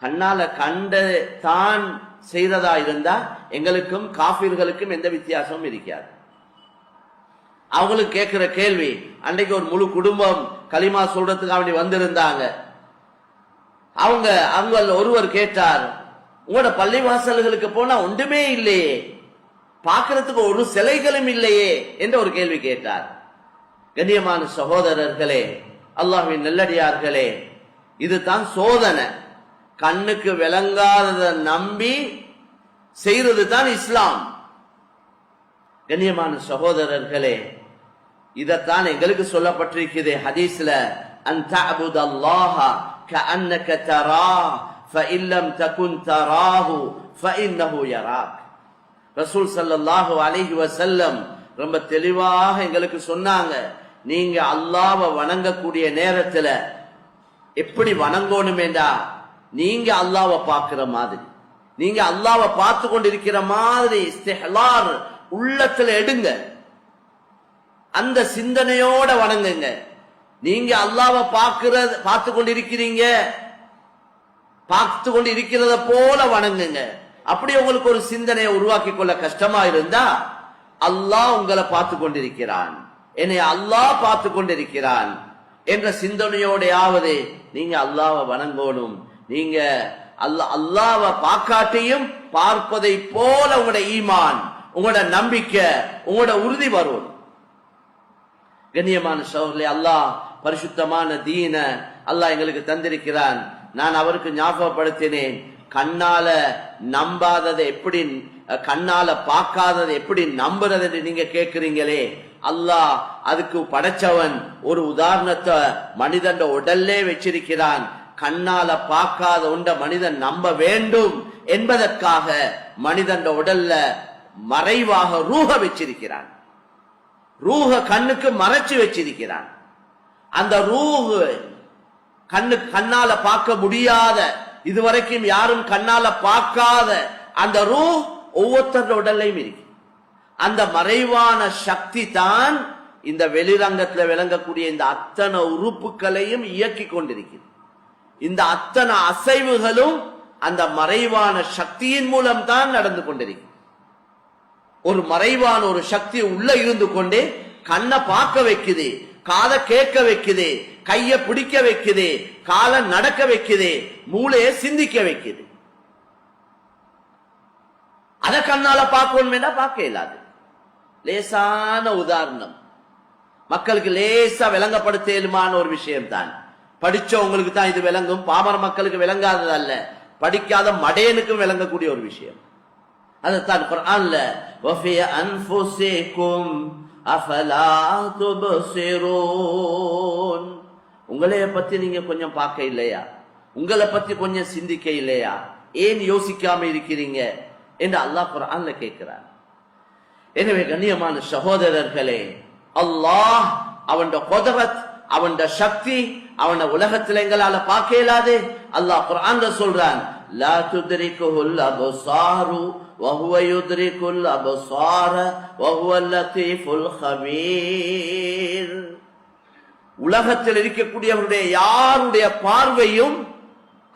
கண்ணால கண்ட தான் செய்ததா இருந்தா எங்களுக்கும் காஃபிர்களுக்கும் எந்த வித்தியாசமும் இருக்காது. அவங்களுக்கு கேட்கிற கேள்வி, அன்றைக்கு ஒரு முழு குடும்பம் களிமா சொல்றதுக்கு அப்படி வந்திருந்தாங்க. அவங்க ஒருவர் கேட்டார், உங்களோட பள்ளிவாசல்களுக்கு போனா ஒன்றுமே இல்லையே, பார்க்கறதுக்கு ஒரு சிலைகளும் இல்லையே என்ற ஒரு கேள்வி கேட்டார். கண்ணியமான சகோதரர்களே, அல்லாஹ்வின் நல்லடியார்களே, இதுதான் சோதனை. கண்ணுக்கு விளங்காததை நம்பி செய்யறது தான் இஸ்லாம். கண்ணியமான சகோதரர்களே, இதத்தான் எங்களுக்கு சொல்லப்பட்டிருக்கிறது ஹதீஸ்ல, அன் தஅபுதல்லாஹ கஅன்னக தராஹ் ஃபஇன் லம் தகுன் தராஹு ஃபஇன்னஹு யராக். ரசூல் ஸல்லல்லாஹு அலைஹி வஸல்லம் ரொம்ப தெளிவாக எங்களுக்கு சொன்னாங்க, நீங்க அல்லாஹ்வை வணங்கக்கூடிய நேரத்துல எப்படி வணங்கணுமேண்டா, நீங்க அல்லாஹ்வை பார்க்கிற மாதிரி, நீங்க அல்லாஹ்வை பார்த்து கொண்டிருக்கிற மாதிரி இஸ்திஹ்லார் உள்ளத்துல எடுங்க, அந்த சிந்தனையோட வணங்குங்க. நீங்க அல்லாஹ்வை பார்த்து கொண்டிருக்கிறீங்க, பார்த்து கொண்டு இருக்கிறத போல வணங்குங்க. அப்படி உங்களுக்கு ஒரு சிந்தனையை உருவாக்கி கொள்ள கஷ்டமா இருந்தா, அல்லாஹ் உங்களை பார்த்து கொண்டிருக்கிறான், என்னை அல்லாஹ் பார்த்து கொண்டிருக்கிறான் என்ற சிந்தனையோடையாவது நீங்க அல்லாஹ்வை வணங்கணும். நீங்க அல்லாஹ்வை பார்க்காட்டியும் பார்ப்பதை போல உங்களோட ஈமான், உங்களோட நம்பிக்கை, உங்களோட உறுதி வரும். கண்ணியமான சகோதரர்களே, அல்லாஹ் பரிசுத்தமான தீன அல்லாஹ் எங்களுக்கு தந்திருக்கிறான். நான் அவருக்கு ஞாபகப்படுத்தினேன், கண்ணால நம்பாததை எப்படி, கண்ணால பார்க்காததை எப்படி நம்புறது என்று நீங்க கேட்கிறீங்களே, அல்லாஹ் அதுக்கு படைச்சவன் ஒரு உதாரணத்தை மனிதன் உடல்லே வச்சிருக்கிறான். கண்ணால பார்க்காத ஒன்ற மனிதன் நம்ப வேண்டும் என்பதற்காக மனிதன் உடல்ல மறைவாக ரூஹ வச்சிருக்கிறான். ரூஹ கண்ணுக்கு மறைச்சு வச்சிருக்கிறான். அந்த ரூஹு கண்ணால பார்க்க முடியாத, இதுவரைக்கும் யாரும் கண்ணால பார்க்காத அந்த ரூஹ் ஒவ்வொருத்தரோட உடல்லையும் இருக்கு. அந்த மறைவான சக்தி தான் இந்த வெளிரங்கத்துல விளங்கக்கூடிய இந்த அத்தனை உறுப்புகளையும் இயக்கி கொண்டிருக்கிறது. இந்த அத்தனை அசைவுகளும் அந்த மறைவான சக்தியின் மூலம் தான் நடந்து கொண்டிருக்கு. ஒரு மறைவான ஒரு சக்தி உள்ள இருந்து கொண்டே கண்ணை பார்க்க வைக்குது, காதை கேட்க வைக்குது, கைய பிடிக்க வைக்குது, காலை நடக்க வைக்குது, மூளையை சிந்திக்க வைக்குது. அத கண்ணால பார்க்கணும் பார்க்க இயலாது. லேசான உதாரணம், மக்களுக்கு லேசா விளங்கப்படுத்தலுமான ஒரு விஷயம் தான். படிச்சவங்களுக்கு தான் இது விளங்கும், பாமர மக்களுக்கு விளங்காதது அல்ல, படிக்காத மடையனுக்கும் விளங்கக்கூடிய ஒரு விஷயம். அதுதான் குர்ஆன்ல வஃபி அன்ஃபுஸிகும் அஃபலா துப்ஸிரூன், உங்களைய பத்தி நீங்க கொஞ்சம் பார்க்க இல்லையா, உங்களை பத்தி கொஞ்சம் சிந்திக்க இல்லையா, ஏன் யோசிக்காம இருக்கிறீங்க என்று அல்லாஹ் குர்ஆன்ல கேட்கிறார். எனவே கண்ணியமான சகோதரர்களே, அல்லாஹ் அவன் குத்ரத், அவன் சக்தி, அவன் உலகத்தில் எங்களால பார்க்க இயலாது. அல்லாஹ் குர்ஆன்ல சொல்றான், லா துத்ரிகுல் அப்சாரு வஹுவ யுத்ரிகுல் அப்சார வஹுவல் லத்தீஃபுல் கபீர். உலகத்தில் இருக்கக்கூடியவருடைய யாருடைய பார்வையும்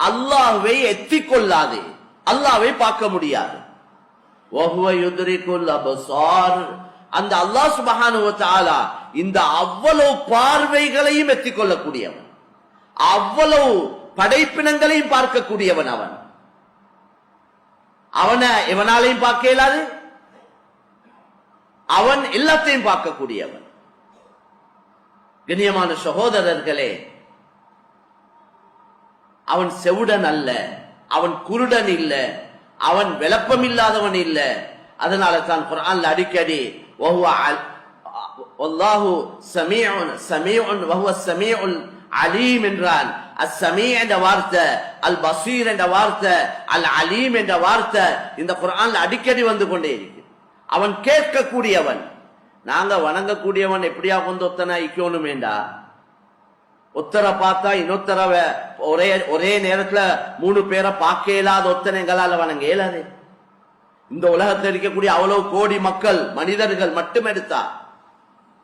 அல்லாஹ்வை எத்திக்கொள்ளாது, அல்லாஹ்வை பார்க்க முடியாது. வஹுவ யுத்ரிகுல் அப்சார், அந்த அல்லாஹ் சுப்ஹானஹு வ தஆலா இந்த அவ்வளவு பார்வைகளையும் எத்திக்கொள்ளக்கூடியவன், அவ்வளவு படைப்பினங்களையும் பார்க்கக்கூடியவன். அவனை எவனாலையும் பார்க்க இயலாது, அவன் எல்லாத்தையும் பார்க்கக்கூடியவன். கண்ணியமான சகோதரர்களே, அவன் செவுடன் அல்ல, அவன் குருடன் இல்ல, அவன் விளப்பம் இல்லாதவன் இல்ல. அதனால தான் குர்ஆன்ல அடிக்கடி வல்லாஹு ஸமீஉன் ஸமீஉன் வஹுவ ஸமீஉல் அலீம் என்றான். அஸ்ஸமீ என்ற வார்த்தை, அல் பஸீர் என்ற வார்த்தை, அல் அலீம் என்ற வார்த்தை இந்த குர்ஆன்ல அடிக்கடி வந்து கொண்டே இருக்கு. அவன் கேட்கக்கூடியவன். நாங்க வணங்கக்கூடியவன் எப்படியா கொண்டு ஒத்தனை ஐக்கணுமேண்டா, ஒத்தரை பார்த்தா இன்னொத்தர ஒரே நேரத்துல 3 பேரை பார்க்க இயலாத ஒத்தனை எங்களால வணங்க இயலாது. இந்த உலகத்தில் இருக்கக்கூடிய அவ்வளவு கோடி மக்கள், மனிதர்கள் மட்டும் எடுத்தா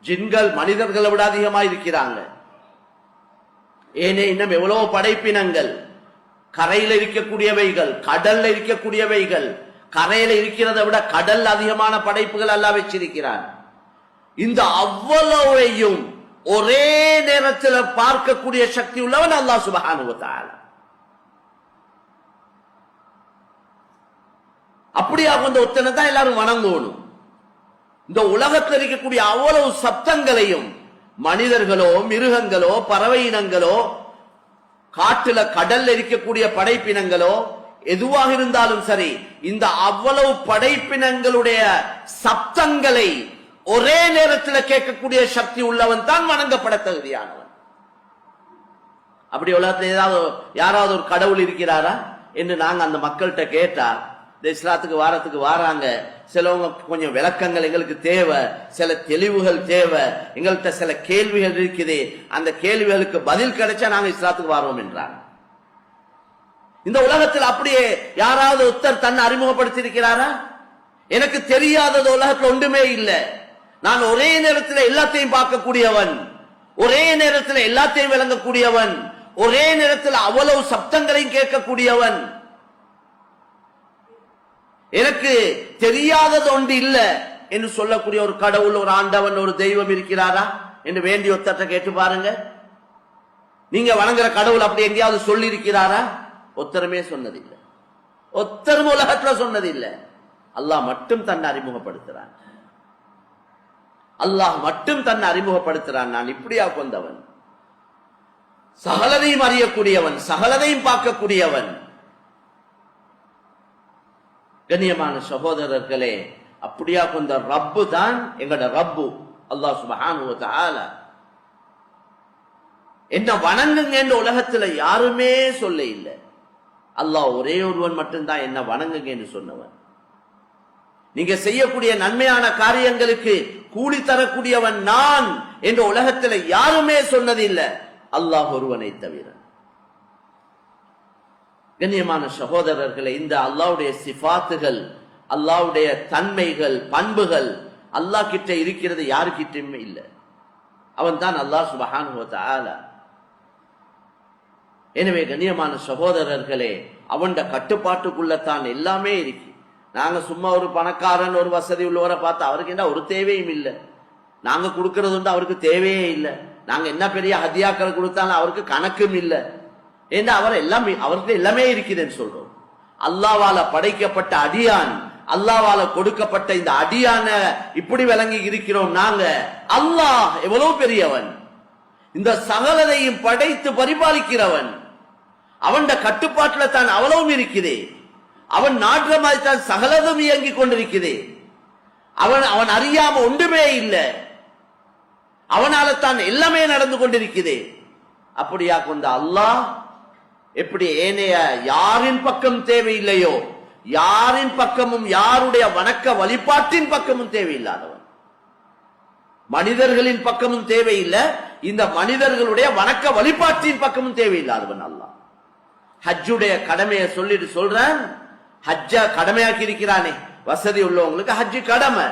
ஜின்கள் மனிதர்களை விட அதிகமா இருக்கிறாங்க. ஏனே இன்னும் எவ்வளவு படைப்பினங்கள், கரையில இருக்கக்கூடியவைகள், கடல்ல இருக்கக்கூடியவைகள், கரையில இருக்கிறதை விட கடல் அதிகமான படைப்புகள் அல்லாஹ் வச்சிருக்கிறான். இந்த அவ்வளவையும் ஒரே நேரத்தில் பார்க்கக்கூடிய சக்தி உள்ளவன் அல்லாஹ் சுப்ஹானஹு வ தஆலா. அப்படியா கொண்ட ஒத்தனை தான் எல்லாரும் வணங்கணும். இந்த உலகத்தில் இருக்கக்கூடிய அவ்வளவு சப்தங்களையும் மனிதர்களோ மிருகங்களோ பறவை இனங்களோ காட்டுல கடல்ல இருக்கக்கூடிய படைப்பினங்களோ எதுவாக இருந்தாலும் சரி, இந்த அவ்வளவு படைப்பினங்களுடைய சப்தங்களை ஒரே நேரத்தில் கேட்கக்கூடிய சக்தி உள்ளவன் தான் வணங்கப்பட தகுதியானவன். அப்படி உலகத்தில் யாராவது ஒரு கடவுள் இருக்கிறாரா என்று நாங்க அந்த மக்கள்கிட்ட கேட்டா, இந்த இஸ்லாத்துக்கு வாரத்துக்கு வாராங்க, சிலவங்க கொஞ்சம் விளக்கங்கள் எங்களுக்கு தேவை, சில தெளிவுகள் தேவை, எங்கள்கிட்ட சில கேள்விகள் இருக்குது, அந்த கேள்விகளுக்கு பதில் கிடைச்சா நாங்க இஸ்லாத்துக்கு வாரோம் என்றாங்க. இந்த உலகத்தில் அப்படியே யாராவது ஒருத்தர் தன்னை அறிமுகப்படுத்தி இருக்கிறாரா? எனக்கு தெரியாதது உலகத்தில் ஒன்றுமே இல்லை. நான் ஒரே நேரத்தில் எல்லாத்தையும் பார்க்கக்கூடியவன், ஒரே நேரத்தில் எல்லாத்தையும் விளங்கக்கூடியவன், ஒரே நேரத்தில் அவ்வளவு சப்தங்களையும் கேட்கக்கூடியவன். எனக்கு தெரியாதது ஒன்று இல்லை என்று சொல்லக்கூடிய ஒரு கடவுள், ஒரு ஆண்டவன், ஒரு தெய்வம் இருக்கிறாரா என்று வேண்டிய ஒத்தத்தை கேட்டு பாருங்க. நீங்க வணங்குற கடவுள் அப்படி எங்கேயாவது சொல்லி இருக்கிறாரா? ஒத்தருமே சொன்னதில்லை. ஒத்தரும் உலகத்துல சொன்னதில்லை. அல்லாஹ் மட்டும் தன்னை அறிமுகப்படுத்துறான். அல்லாஹ் மட்டும் தன்னை அறிமுகப்படுத்துறான். நான் இப்படியா கொண்டவன், சகலதையும் அறியக்கூடியவன், சகலதையும் பார்க்கக்கூடியவன். கண்ணியமான சகோதரர்களே, அப்படியா கொண்ட ரப்பு தான் எங்கட ரப்பு அல்லாஹ் சுப்ஹானஹு வ தஆலா. என்ன வணங்குங்க என்று உலகத்துல யாருமே சொல்ல இல்லை. அல்லாஹ் ஒரே ஒருவன் மட்டும்தான் என்ன வணங்குங்க என்று சொன்னவன். நீங்க செய்யக்கூடிய நன்மையான காரியங்களுக்கு கூலி தரக்கூடியவன் நான் என்று உலகத்துல யாருமே சொன்னதில்லை, அல்லாஹ் ஒருவனை தவிர. கண்ணியமான சகோதரர்களை, இந்த அல்லாஹ்வுடைய சிஃபாத்துகள், அல்லாஹ்வுடைய தன்மைகள், பண்புகள் அல்லாஹ் கிட்ட இருக்கிறது யாருக்கிட்டயுமே இல்லை. அவன் தான் அல்லாஹ் சுப்ஹானஹு வ தஆலா. எனவே கண்ணியமான சகோதரர்களே, அவன் கட்டுப்பாட்டுக்குள்ளத்தான் எல்லாமே இருக்கு. நாங்க சும்மா ஒரு பணக்காரன், ஒரு வசதி உள்ளவரை பார்த்தா அவருக்கு என்ன ஒரு தேவையும் இல்லை. நாங்க கொடுக்கறது உண்டு, அவருக்கு தேவையே இல்லை. நாங்க என்ன பெரிய ஹதியாக்கள் கொடுத்தாலும் அவருக்கு கணக்கும் இல்லை. ஏன்னா அவருக்கு எல்லாமே இருக்குதுன்னு சொல்றோம். அல்லாஹ்வால படைக்கப்பட்ட அடியான், அல்லாஹ்வால கொடுக்கப்பட்ட இந்த அடியான இப்படி விளங்கி இருக்கிறோம் நாங்க. அல்லாஹ் எவ்வளவு பெரியவன், இந்த சகலதையும் படைத்து பரிபாலிக்கிறவன். அவன் கட்டுப்பாட்டுல தான் அவ்வளவும் இருக்குது. அவன் நாடுற மாதிரி தான் சகலதும் இயங்கிக் கொண்டிருக்குது. அவன் அறியாம ஒன்றுமே இல்லை. அவனால தான் எல்லாமே நடந்து கொண்டிருக்குது. அப்படியா கொண்ட அல்லாஹ் எப்படி ஏனைய யாரின் பக்கம் தேவையில்லையோ, யாரின் பக்கமும் யாருடைய வணக்க வழிபாட்டின் பக்கமும் தேவையில்லாதவன், மனிதர்களின் பக்கமும் தேவையில்லை, இந்த மனிதர்களுடைய வணக்க வழிபாட்டின் பக்கமும் தேவையில்லாதவன் அல்லாஹ். ஹஜ்ஜுடைய கடமையை சொல்லிட்டு சொல்றான், ஹஜ்ஜ கடமையாக்கி இருக்கிறானே, வசதி உள்ளவங்களுக்கு ஹஜ்ஜு கடமை.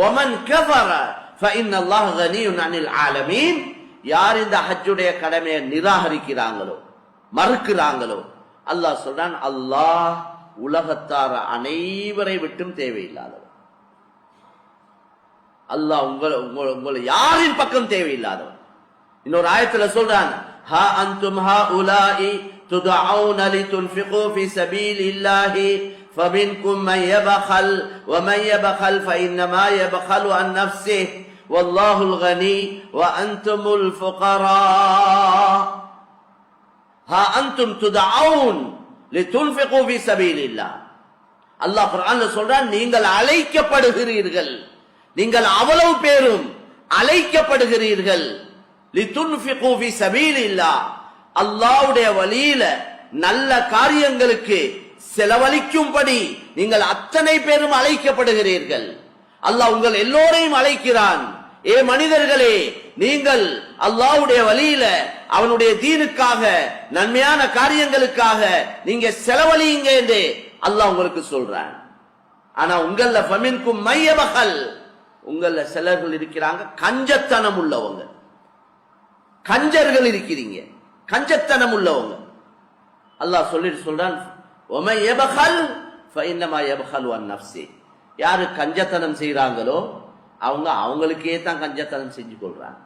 வமன் கஃபர ஃபஇன்னல்லாஹ கனியுன் அனில் ஆலமீன். யார் இந்த ஹஜ்ஜுடைய கடமையை நிராகரிக்கிறாங்களோ, மறுக்கிறாங்களோ, அல்லாஹ் சொல்றான், அல்லாஹ் உலகத்தார அனைவரை விட்டும் தேவையில்லாதவன். அல்லாஹ் உங்களை யாரின் பக்கம் தேவையில்லாதவன். இன்னொரு ஆயத்துல சொல்றான், ஹா அன்தும் ஹாஉலாஇ துதஊன லிதுன்ஃபிகு ஃபீ ஸபீலில்லாஹி ஃபமின்கும் மன் யபخل ومن يبخل فإنما يبخل عن نفسه والله الغني وأنتم الفقراء. ها أنتم تدعون لتنفقوا في سبيل الله. அல்லாஹ் குர்ஆன்ல சொல்றான், நீங்கள் அழைக்கப்படுகிறீர்கள், நீங்கள் அவ்வளவு பேரும் அழைக்கப்படுகிறீர்கள். லிதுன்ஃபிகு ஃபீ ஸபீலில்லாஹ், அல்லாஹ்வுடைய வழியில நல்ல காரியங்களுக்கு செலவழிக்கும்படி நீங்கள் அத்தனை பேரும் அழைக்கப்படுகிறீர்கள். அல்லாஹ் உங்கள் எல்லோரையும் அழைக்கிறான். ஏ மனிதர்களே, நீங்கள் அல்லாஹ்வுடைய வழியில அவனுடைய தீனுக்காக நன்மையான காரியங்களுக்காக நீங்க செலவழியுங்க என்று அல்லாஹ் உங்களுக்கு சொல்றான். ஆனா உங்கள ஃபமின்கும் மையபகல், உங்கள சிலர்கள் இருக்கிறாங்க கஞ்சத்தனம் உள்ளவங்க, கஞ்சர்கள் இருக்கிறீங்க, கஞ்சத்தனம் உள்ளவங்க. அல்லாஹ் சொல்லிட்டு சொல்றான், ஒமை எபஹல் ஃபஇன்னமா யபஹலு அன் நஃப்ஸி. யாரு கஞ்சத்தனம் செய்யறாங்களோ அவங்க அவங்களுக்கே தான் கஞ்சத்தனம் செஞ்சு கொள்றாங்க.